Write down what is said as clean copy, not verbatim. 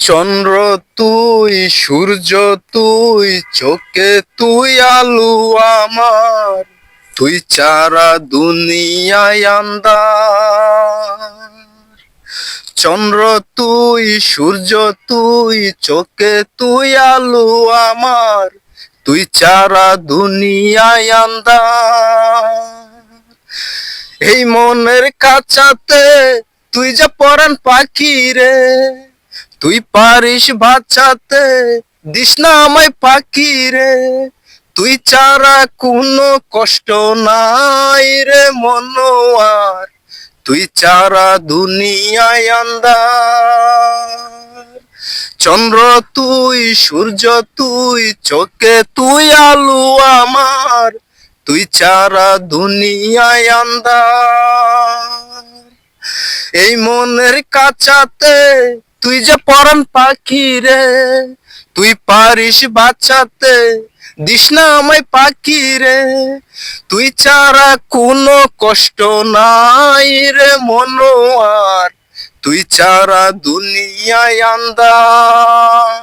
চন্দ্র তুই, সূর্য তুই, চোখে তুই আলু আমার, তুই চারা দুনিয়ায় আন্ধার। চন্দ্র তুই, সূর্য তুই, চোখে তুই আলু আমার, তুই চারা দুনিয়ায় আন্ধার। এই মনের কাছাতে তুই যা পরাণ পাখি রে, তুই পারিস বাঁচাতে, দিস না আমায় পাখি রে, তুই ছাড়া কোনো কষ্ট নাই রে মনোয়ার, তুই ছাড়া দুনিয়ায় আন্ধার। চন্দ্র তুই, সূর্য তুই, চোখে তুই আলু আমার, তুই ছাড়া দুনিয়ায় আন্ধার। এই মনের কাছাতে তুই যে পরাণ পাখি রে, তুই পারিস বাঁচাতে, দিস না আমায় পাখি রে, তুই ছাড়া কোনো কষ্ট নাই রে মনোয়ার, তুই ছাড়া দুনিয়ায় আন্ধার।